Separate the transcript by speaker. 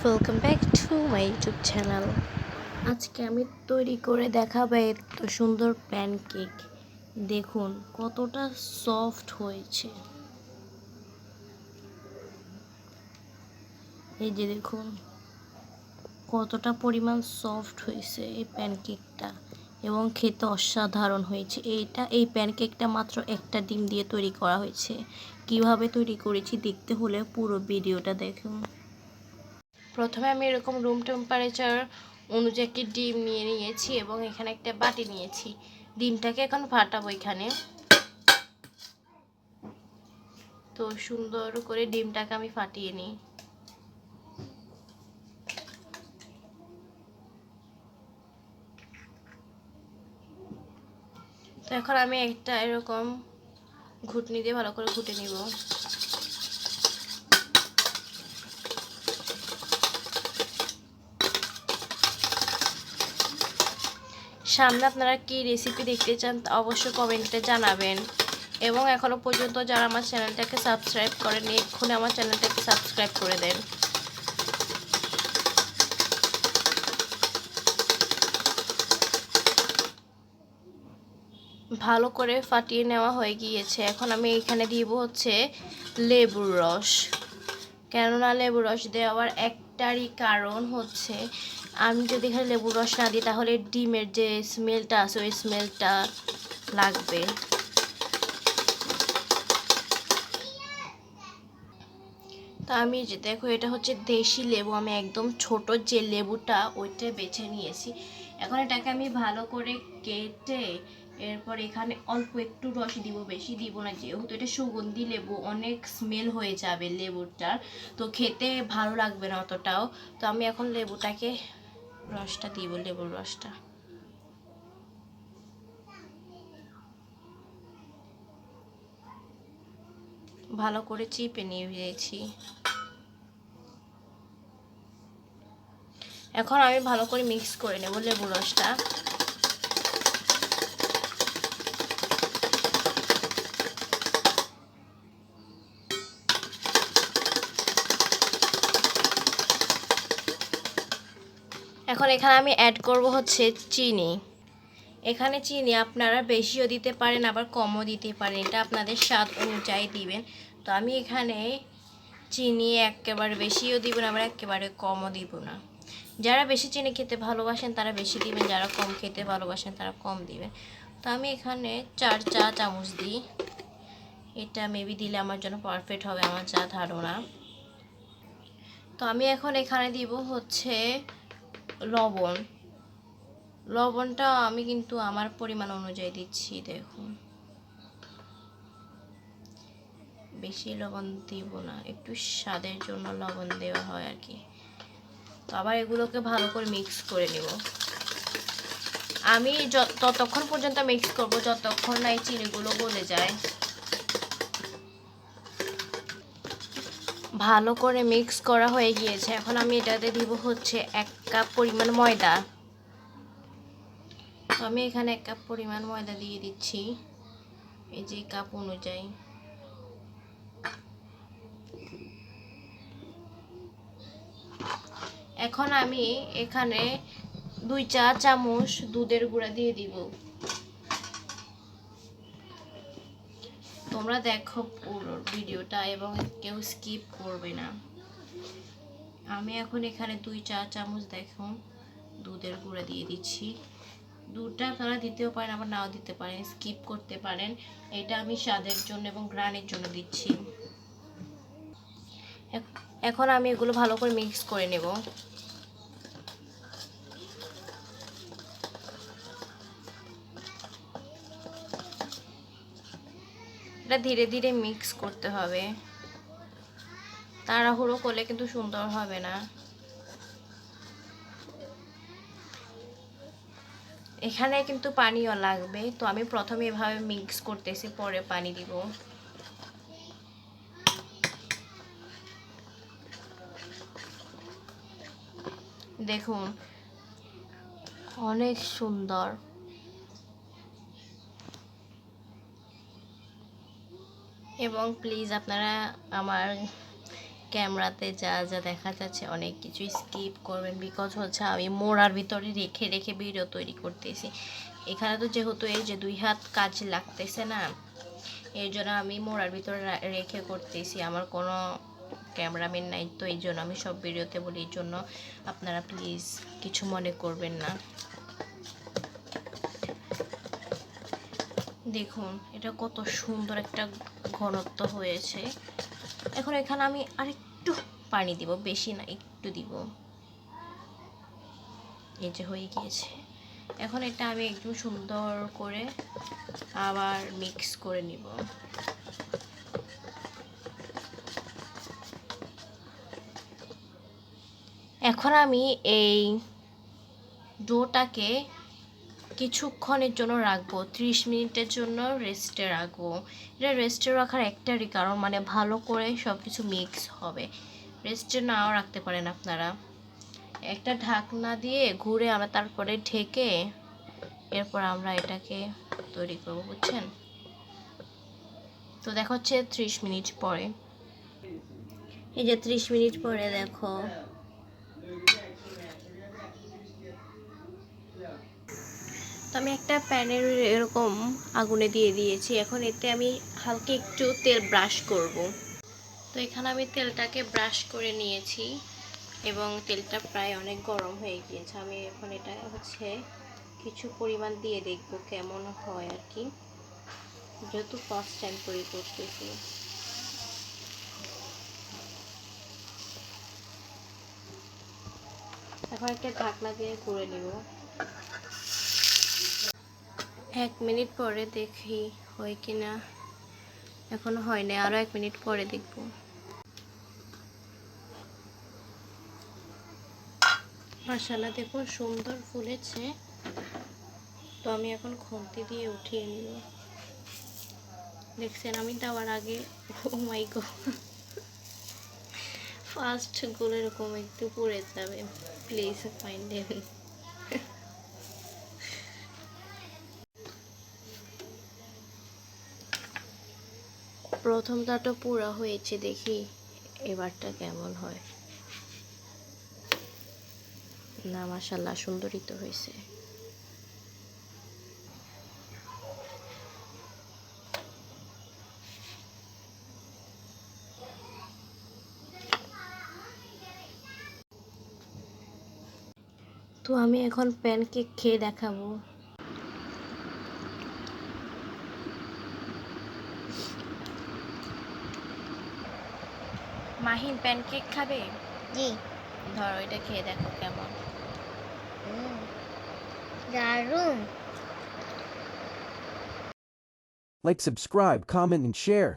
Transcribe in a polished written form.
Speaker 1: Welcome back to my YouTube channel. আজকে আমি তৈরি করে দেখাবো এত সুন্দর প্যানকেক। দেখুন কতটা সফট হয়েছে। এই যে দেখুন কতটা পরিমাণ সফট হয়েছে এই প্যানকেকটা, এবং খেতে অসাধারণ হয়েছে। এই প্যানকেকটা মাত্র একটা ডিম দিয়ে তৈরি করা হয়েছে। কিভাবে তৈরি করেছি দেখতে হলে পুরো ভিডিওটা দেখুন। প্রথমে আমি এরকম রুম টেম্পারেচার অনুযায়ী একটি ডিম নিয়ে নিয়েছি এবং এখানে একটা বাটি নিয়েছি। ডিমটাকে এখন ফাটাবো এখানে। তো সুন্দর করে ডিমটাকে আমি ফাটিয়ে নিই। তো এখন আমি একটা এরকম ঘুটনি দিয়ে ভালো করে ঘুটে নিব। সামনে আপনারা কি রেসিপি দেখতে চান অবশ্যই কমেন্টে জানাবেন। এবং এখনো পর্যন্ত যারা আমার চ্যানেলটাকে সাবস্ক্রাইব করেনি এক্ষুনি আমার চ্যানেলটাকে সাবস্ক্রাইব করে দেন। ভালো করে ফাটিয়ে নেওয়া হয়ে গিয়েছে। এখন আমি এখানে দিব হচ্ছে লেবুর রস। কেননা লেবুর রস দেওয়ার একটারই কারণ হচ্ছে, আমি যদি এখানে লেবুর রস না দিই তাহলে ডিমের যে স্মেলটা আছে ওই স্মেলটা লাগবে। তো আমি যে দেখো এটা হচ্ছে দেশি লেবু, আমি একদম ছোট যে লেবুটা ওইটা বেছে নিয়েছি। এখন এটাকে আমি ভালো করে কেটে এরপর এখানে অল্প একটু রস দিব, বেশি দিব না, যেহেতু এটা সুগন্ধি লেবু অনেক স্মেল হয়ে যাবে লেবুটার, তো খেতে ভালো লাগবে না অতটাও। তো আমি এখন লেবুটাকে রসটা দিব, লেবুর রসটা ভালো করে চিপে নিয়েছি। এখন আমি ভালো করে মিক্স করে নেব লেবুর রসটা। এখন এখানে আমি অ্যাড করব হচ্ছে চিনি। এখানে চিনি আপনারা বেশিও দিতে পারেন আবার কমও দিতে পারেন, এটা আপনাদের স্বাদ অনুযায়ী দিবেন। তো আমি এখানে চিনি একেবারে বেশিও দিব না আবার একেবারে কমও দিব না। যারা বেশি চিনি খেতে ভালোবাসেন তারা বেশি দিবেন, যারা কম খেতে ভালোবাসেন তারা কম দিবেন। তো আমি এখানে 4 চা চামচ দিই। এটা মেবি দিলে আমার জন্য পারফেক্ট হবে আমার যা ধারণা। তো আমি এখন এখানে দিব হচ্ছে লবণ। লবণটা আমি কিন্তু আমার পরিমাণ অনুযায়ী দিচ্ছি। দেখুন বেশি লবণ দিব না, একটু স্বাদের জন্য লবণ দেওয়া হয় আর কি। তো আবার এগুলোকে ভালো করে মিক্স করে নেব। আমি ততক্ষণ পর্যন্ত মিক্স করব যতক্ষণ না এই চিনিগুলো গলে যায়। ভালো করে মিক্স করা হয়ে গিয়েছে। এখন আমি এটাতে দিব হচ্ছে 1 কাপ পরিমাণ ময়দা। তো আমি এখানে 1 কাপ পরিমাণ ময়দা দিয়ে দিচ্ছি, এই যে কাপ অনুযায়ী। এখন আমি এখানে 2 চা চামচ দুধের গুঁড়া দিয়ে দিব। তোমরা দেখো পুরো ভিডিওটা এবং কেউ স্কিপ করবে না। আমি এখন এখানে 2 চা চামচ দেখো দুধের গুঁড়া দিয়ে দিচ্ছি। দুধটা আপনারা দিতেও পারেন আবার নাও দিতে পারেন, স্কিপ করতে পারেন। এটা আমি স্বাদের জন্য এবং ঘ্রাণের জন্য দিচ্ছি। এখন আমি এগুলো ভালো করে মিক্স করে নেব। এটা ধীরে ধীরে মিক্স করতে হবে, তাড়াহুড়ো করলে কিন্তু সুন্দর হবে না। এখানে কিন্তু পানিও লাগবে, তো আমি প্রথমে এভাবে মিক্স করতেছি, পরে পানি দিব। দেখুন অনেক সুন্দর। এবং প্লিজ আপনারা আমার ক্যামেরাতে যা যা দেখা যাচ্ছে অনেক কিছুই স্কিপ করবেন, বিকজ হচ্ছে আমি মোড়ার ভিতরে রেখে রেখে ভিডিও তৈরি করতেছি। এখানে তো যেহেতু এই যে 2 হাত কাজ লাগতেছে না, এই জন্য আমি মোড়ার ভিতরে রেখে করতেছি। আমার কোনো ক্যামেরাম্যান নাই, তো এই জন্য আমি সব ভিডিওতে বলি, এই জন্য আপনারা প্লিজ কিছু মনে করবেন না। দেখুন এটা কত সুন্দর একটা ঘনত্ব হয়েছে। এখন এখানে আমি আরেকটু পানি দিব, বেশি না, একটু দিব। এই যে হয়ে গিয়েছে। এখন এটা আমি একদম সুন্দর করে আবার মিক্স করে নিব। এখন আমি এই ডোটাকে কিছুক্ষণের জন্য রাখবো, 30 মিনিটের জন্য রেস্টে রাখবো। এটা রেস্টে রাখার একটারই কারণ, মানে ভালো করে সব কিছু মিক্স হবে। রেস্টে নাও রাখতে পারেন আপনারা। একটা ঢাকনা দিয়ে ঘুরে আমরা তারপরে ঢেকে এরপর আমরা এটাকে তৈরি করব, বুঝছেন? তো দেখা হচ্ছে 30 মিনিট পরে। এই যে 30 মিনিট পরে দেখো তো আমি একটা প্যানের এরকম আগুনে দিয়ে দিয়েছি। এখন এতে আমি হালকা একটু তেল ব্রাশ করব। তো এখানে আমি তেলটাকে ব্রাশ করে নিয়েছি এবং তেলটা প্রায় অনেক গরম হয়ে গিয়েছে। আমি এখন এটা হচ্ছে কিছু পরিমাণ দিয়ে দেখব কেমন হয় আর কি, যেহেতু ফার্স্ট টাইম তৈরি করতেছি। এখন একটা ঢাকনা দিয়ে করে নিব। 1 মিনিট পরে দেখি হয় কিনা। এখনো হয় না, আরো 1 মিনিট পরে দেখব। মাশাআল্লাহ দেখুন সুন্দর ফুলেছে। তো আমি এখন খুন্তি দিয়ে উঠিয়ে নিব। দেখছেন আমি দেওয়ার আগে, ও মাই গড, ফার্স্ট গুলো এরকম একটু পড়ে যাবে, প্লিজ ফাইন্ডেন। প্রথমটা তো পুরো হয়েছে, দেখি এবারটা কেমন হয়। না মাশাআল্লাহ সুন্দরই তো হয়েছে। তো আমি এখন প্যানকেক খেয়ে দেখাবো। মাহিন প্যানকেক খাবে?
Speaker 2: জি।
Speaker 1: ধরো এটা খেয়ে দেখো কেমন।
Speaker 2: দারুণ।
Speaker 3: Like, subscribe, comment, and share.